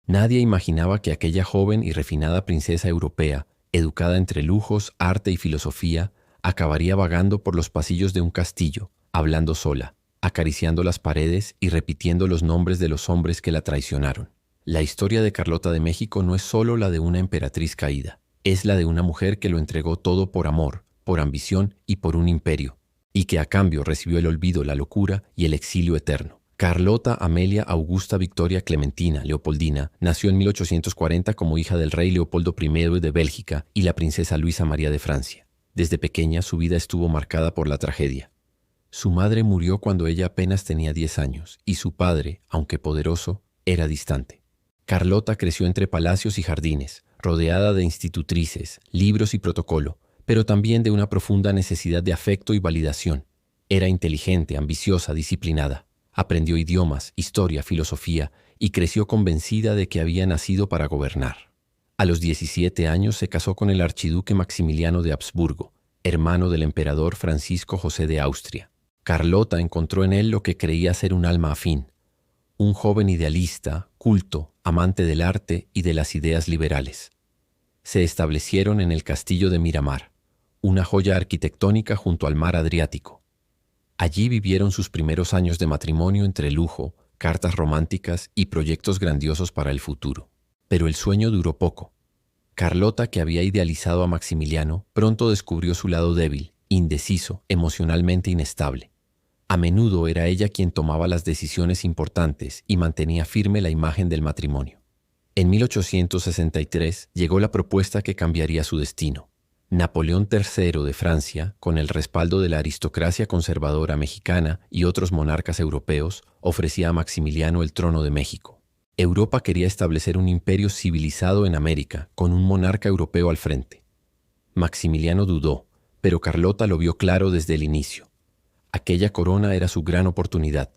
Nadie imaginaba que aquella joven y refinada princesa europea, educada entre lujos, arte y filosofía, acabaría vagando por los pasillos de un castillo, hablando sola, acariciando las paredes y repitiendo los nombres de los hombres que la traicionaron. La historia de Carlota de México no es solo la de una emperatriz caída, es la de una mujer que lo entregó todo por amor, por ambición y por un imperio, y que a cambio recibió el olvido, la locura y el exilio eterno. Carlota Amelia Augusta Victoria Clementina Leopoldina nació en 1840 como hija del rey Leopoldo I de Bélgica y la princesa Luisa María de Francia. Desde pequeña su vida estuvo marcada por la tragedia. Su madre murió cuando ella apenas tenía 10 años y su padre, aunque poderoso, era distante. Carlota creció entre palacios y jardines, rodeada de institutrices, libros y protocolo, pero también de una profunda necesidad de afecto y validación. Era inteligente, ambiciosa, disciplinada. Aprendió idiomas, historia, filosofía y creció convencida de que había nacido para gobernar. A los 17 años se casó con el archiduque Maximiliano de Habsburgo, hermano del emperador Francisco José de Austria. Carlota encontró en él lo que creía ser un alma afín, un joven idealista, culto, amante del arte y de las ideas liberales. Se establecieron en el castillo de Miramar, una joya arquitectónica junto al mar Adriático. Allí vivieron sus primeros años de matrimonio entre lujo, cartas románticas y proyectos grandiosos para el futuro. Pero el sueño duró poco. Carlota, que había idealizado a Maximiliano, pronto descubrió su lado débil, indeciso, emocionalmente inestable. A menudo era ella quien tomaba las decisiones importantes y mantenía firme la imagen del matrimonio. En 1863 llegó la propuesta que cambiaría su destino. Napoleón III de Francia, con el respaldo de la aristocracia conservadora mexicana y otros monarcas europeos, ofrecía a Maximiliano el trono de México. Europa quería establecer un imperio civilizado en América, con un monarca europeo al frente. Maximiliano dudó, pero Carlota lo vio claro desde el inicio. Aquella corona era su gran oportunidad.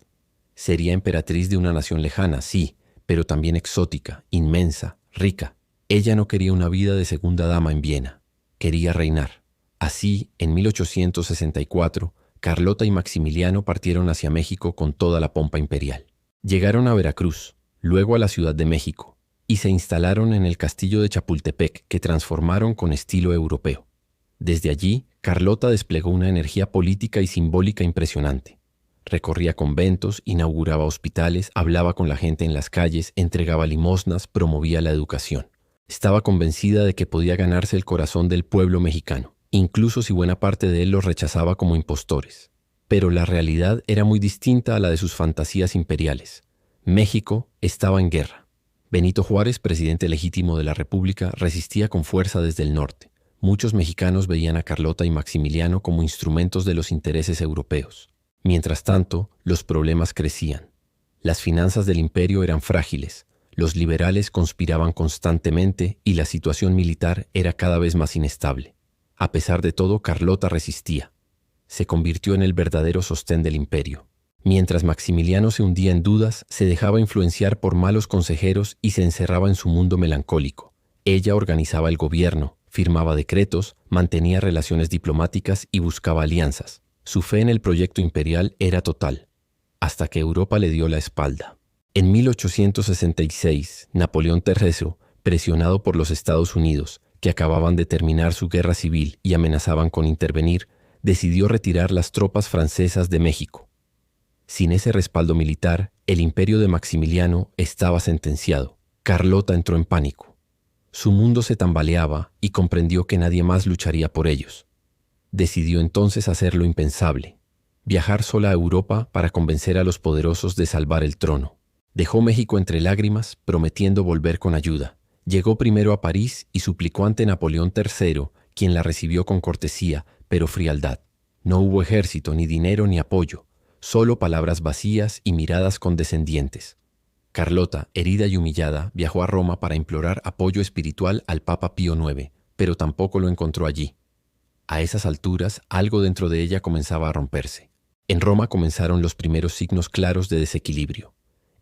Sería emperatriz de una nación lejana, sí, pero también exótica, inmensa, rica. Ella no quería una vida de segunda dama en Viena. Quería reinar. Así, en 1864, Carlota y Maximiliano partieron hacia México con toda la pompa imperial. Llegaron a Veracruz, luego a la Ciudad de México, y se instalaron en el castillo de Chapultepec, que transformaron con estilo europeo. Desde allí, Carlota desplegó una energía política y simbólica impresionante. Recorría conventos, inauguraba hospitales, hablaba con la gente en las calles, entregaba limosnas, promovía la educación. Estaba convencida de que podía ganarse el corazón del pueblo mexicano, incluso si buena parte de él los rechazaba como impostores. Pero la realidad era muy distinta a la de sus fantasías imperiales. México estaba en guerra. Benito Juárez, presidente legítimo de la República, resistía con fuerza desde el norte. Muchos mexicanos veían a Carlota y Maximiliano como instrumentos de los intereses europeos. Mientras tanto, los problemas crecían. Las finanzas del imperio eran frágiles. Los liberales conspiraban constantemente y la situación militar era cada vez más inestable. A pesar de todo, Carlota resistía. Se convirtió en el verdadero sostén del imperio. Mientras Maximiliano se hundía en dudas, se dejaba influenciar por malos consejeros y se encerraba en su mundo melancólico. Ella organizaba el gobierno, firmaba decretos, mantenía relaciones diplomáticas y buscaba alianzas. Su fe en el proyecto imperial era total, hasta que Europa le dio la espalda. En 1866, Napoleón III, presionado por los Estados Unidos, que acababan de terminar su guerra civil y amenazaban con intervenir, decidió retirar las tropas francesas de México. Sin ese respaldo militar, el imperio de Maximiliano estaba sentenciado. Carlota entró en pánico. Su mundo se tambaleaba y comprendió que nadie más lucharía por ellos. Decidió entonces hacer lo impensable, viajar sola a Europa para convencer a los poderosos de salvar el trono. Dejó México entre lágrimas, prometiendo volver con ayuda. Llegó primero a París y suplicó ante Napoleón III, quien la recibió con cortesía, pero frialdad. No hubo ejército, ni dinero, ni apoyo, solo palabras vacías y miradas condescendientes. Carlota, herida y humillada, viajó a Roma para implorar apoyo espiritual al Papa Pío IX, pero tampoco lo encontró allí. A esas alturas, algo dentro de ella comenzaba a romperse. En Roma comenzaron los primeros signos claros de desequilibrio.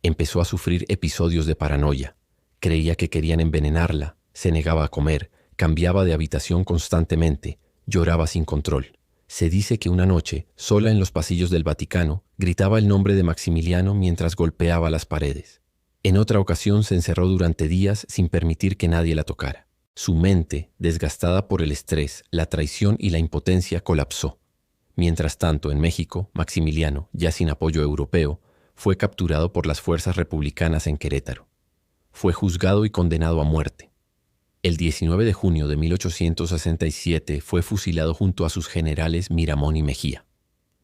Empezó a sufrir episodios de paranoia. Creía que querían envenenarla, se negaba a comer, cambiaba de habitación constantemente, lloraba sin control. Se dice que una noche, sola en los pasillos del Vaticano, gritaba el nombre de Maximiliano mientras golpeaba las paredes. En otra ocasión se encerró durante días sin permitir que nadie la tocara. Su mente, desgastada por el estrés, la traición y la impotencia, colapsó. Mientras tanto, en México, Maximiliano, ya sin apoyo europeo, fue capturado por las fuerzas republicanas en Querétaro. Fue juzgado y condenado a muerte. El 19 de junio de 1867 fue fusilado junto a sus generales Miramón y Mejía.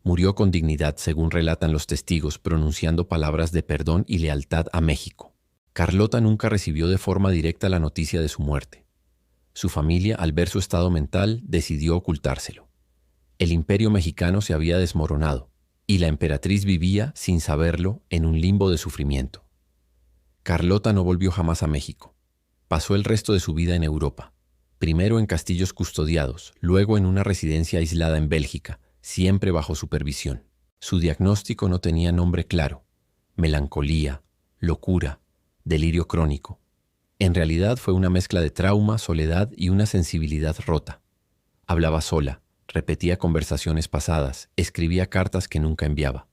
Murió con dignidad, según relatan los testigos, pronunciando palabras de perdón y lealtad a México. Carlota nunca recibió de forma directa la noticia de su muerte. Su familia, al ver su estado mental, decidió ocultárselo. El imperio mexicano se había desmoronado, y la emperatriz vivía, sin saberlo, en un limbo de sufrimiento. Carlota no volvió jamás a México. Pasó el resto de su vida en Europa, primero en castillos custodiados, luego en una residencia aislada en Bélgica, siempre bajo supervisión. Su diagnóstico no tenía nombre claro: melancolía, locura, delirio crónico. En realidad fue una mezcla de trauma, soledad y una sensibilidad rota. Hablaba sola, repetía conversaciones pasadas, escribía cartas que nunca enviaba.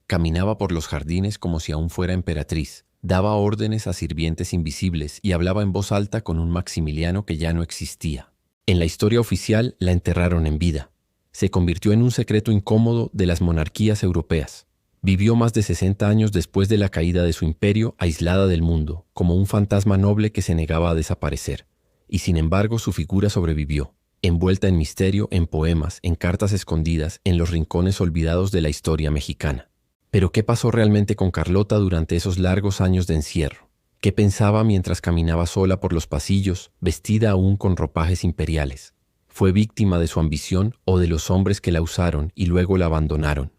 Caminaba por los jardines como si aún fuera emperatriz, daba órdenes a sirvientes invisibles y hablaba en voz alta con un Maximiliano que ya no existía. En la historia oficial la enterraron en vida. Se convirtió en un secreto incómodo de las monarquías europeas. Vivió más de 60 años después de la caída de su imperio, aislada del mundo, como un fantasma noble que se negaba a desaparecer. Y sin embargo su figura sobrevivió, envuelta en misterio, en poemas, en cartas escondidas, en los rincones olvidados de la historia mexicana. Pero ¿qué pasó realmente con Carlota durante esos largos años de encierro? ¿Qué pensaba mientras caminaba sola por los pasillos, vestida aún con ropajes imperiales? ¿Fue víctima de su ambición o de los hombres que la usaron y luego la abandonaron?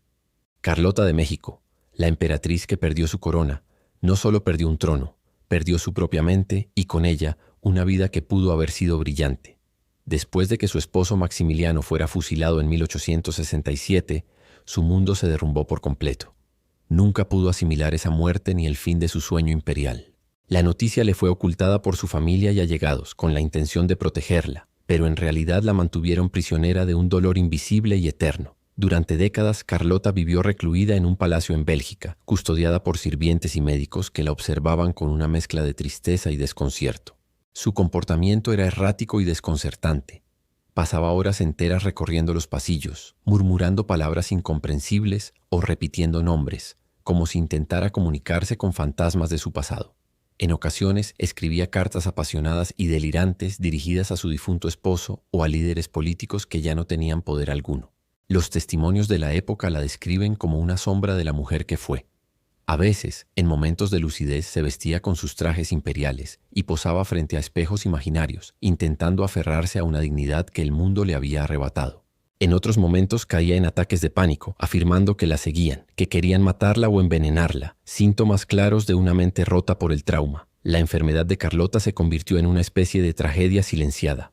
Carlota de México, la emperatriz que perdió su corona, no solo perdió un trono, perdió su propia mente y con ella una vida que pudo haber sido brillante. Después de que su esposo Maximiliano fuera fusilado en 1867, su mundo se derrumbó por completo. Nunca pudo asimilar esa muerte ni el fin de su sueño imperial. La noticia le fue ocultada por su familia y allegados con la intención de protegerla, pero en realidad la mantuvieron prisionera de un dolor invisible y eterno. Durante décadas, Carlota vivió recluida en un palacio en Bélgica, custodiada por sirvientes y médicos que la observaban con una mezcla de tristeza y desconcierto. Su comportamiento era errático y desconcertante. Pasaba horas enteras recorriendo los pasillos, murmurando palabras incomprensibles o repitiendo nombres, como si intentara comunicarse con fantasmas de su pasado. En ocasiones escribía cartas apasionadas y delirantes dirigidas a su difunto esposo o a líderes políticos que ya no tenían poder alguno. Los testimonios de la época la describen como una sombra de la mujer que fue. A veces, en momentos de lucidez, se vestía con sus trajes imperiales y posaba frente a espejos imaginarios, intentando aferrarse a una dignidad que el mundo le había arrebatado. En otros momentos caía en ataques de pánico, afirmando que la seguían, que querían matarla o envenenarla, síntomas claros de una mente rota por el trauma. La enfermedad de Carlota se convirtió en una especie de tragedia silenciada.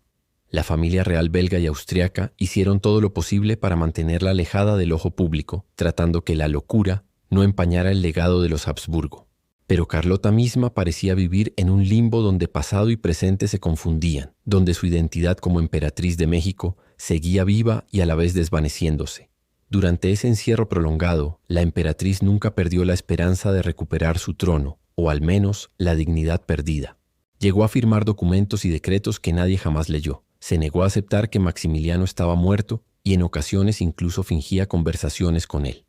La familia real belga y austriaca hicieron todo lo posible para mantenerla alejada del ojo público, tratando que la locura no empañara el legado de los Habsburgo. Pero Carlota misma parecía vivir en un limbo donde pasado y presente se confundían, donde su identidad como emperatriz de México seguía viva y a la vez desvaneciéndose. Durante ese encierro prolongado, la emperatriz nunca perdió la esperanza de recuperar su trono, o al menos la dignidad perdida. Llegó a firmar documentos y decretos que nadie jamás leyó. Se negó a aceptar que Maximiliano estaba muerto y en ocasiones incluso fingía conversaciones con él.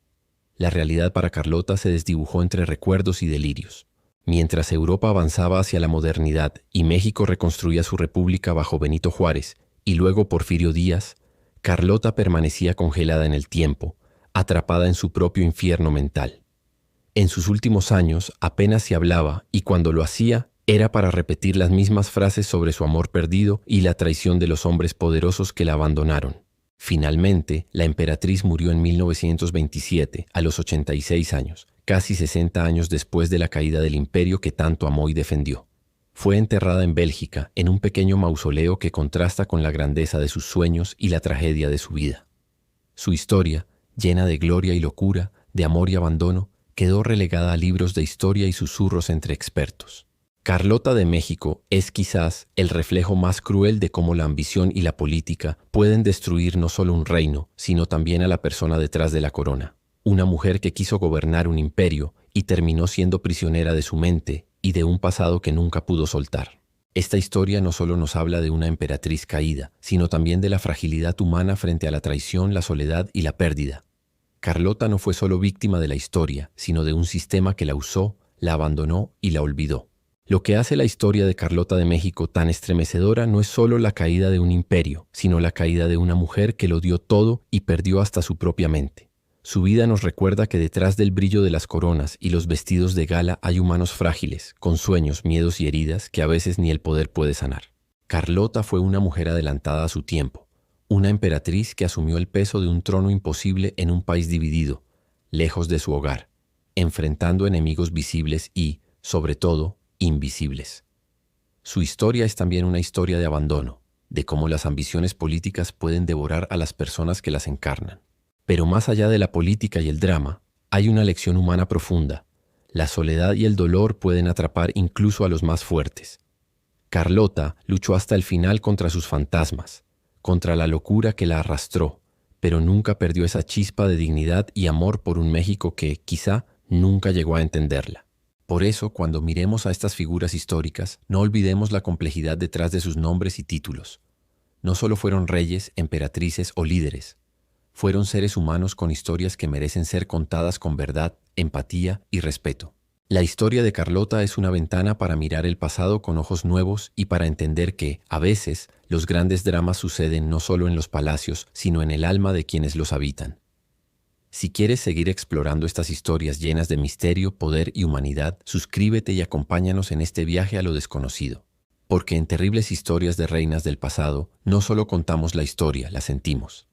La realidad para Carlota se desdibujó entre recuerdos y delirios. Mientras Europa avanzaba hacia la modernidad y México reconstruía su república bajo Benito Juárez y luego Porfirio Díaz, Carlota permanecía congelada en el tiempo, atrapada en su propio infierno mental. En sus últimos años apenas se hablaba y cuando lo hacía era para repetir las mismas frases sobre su amor perdido y la traición de los hombres poderosos que la abandonaron. Finalmente, la emperatriz murió en 1927, a los 86 años, casi 60 años después de la caída del imperio que tanto amó y defendió. Fue enterrada en Bélgica, en un pequeño mausoleo que contrasta con la grandeza de sus sueños y la tragedia de su vida. Su historia, llena de gloria y locura, de amor y abandono, quedó relegada a libros de historia y susurros entre expertos. Carlota de México es quizás el reflejo más cruel de cómo la ambición y la política pueden destruir no solo un reino, sino también a la persona detrás de la corona. Una mujer que quiso gobernar un imperio y terminó siendo prisionera de su mente y de un pasado que nunca pudo soltar. Esta historia no solo nos habla de una emperatriz caída, sino también de la fragilidad humana frente a la traición, la soledad y la pérdida. Carlota no fue solo víctima de la historia, sino de un sistema que la usó, la abandonó y la olvidó. Lo que hace la historia de Carlota de México tan estremecedora no es solo la caída de un imperio, sino la caída de una mujer que lo dio todo y perdió hasta su propia mente. Su vida nos recuerda que detrás del brillo de las coronas y los vestidos de gala hay humanos frágiles, con sueños, miedos y heridas que a veces ni el poder puede sanar. Carlota fue una mujer adelantada a su tiempo, una emperatriz que asumió el peso de un trono imposible en un país dividido, lejos de su hogar, enfrentando enemigos visibles y, sobre todo, invisibles. Su historia es también una historia de abandono, de cómo las ambiciones políticas pueden devorar a las personas que las encarnan. Pero más allá de la política y el drama, hay una lección humana profunda. La soledad y el dolor pueden atrapar incluso a los más fuertes. Carlota luchó hasta el final contra sus fantasmas, contra la locura que la arrastró, pero nunca perdió esa chispa de dignidad y amor por un México que, quizá, nunca llegó a entenderla. Por eso, cuando miremos a estas figuras históricas, no olvidemos la complejidad detrás de sus nombres y títulos. No solo fueron reyes, emperatrices o líderes. Fueron seres humanos con historias que merecen ser contadas con verdad, empatía y respeto. La historia de Carlota es una ventana para mirar el pasado con ojos nuevos y para entender que, a veces, los grandes dramas suceden no solo en los palacios, sino en el alma de quienes los habitan. Si quieres seguir explorando estas historias llenas de misterio, poder y humanidad, suscríbete y acompáñanos en este viaje a lo desconocido. Porque en Terribles Historias de Reinas del Pasado, no solo contamos la historia, la sentimos.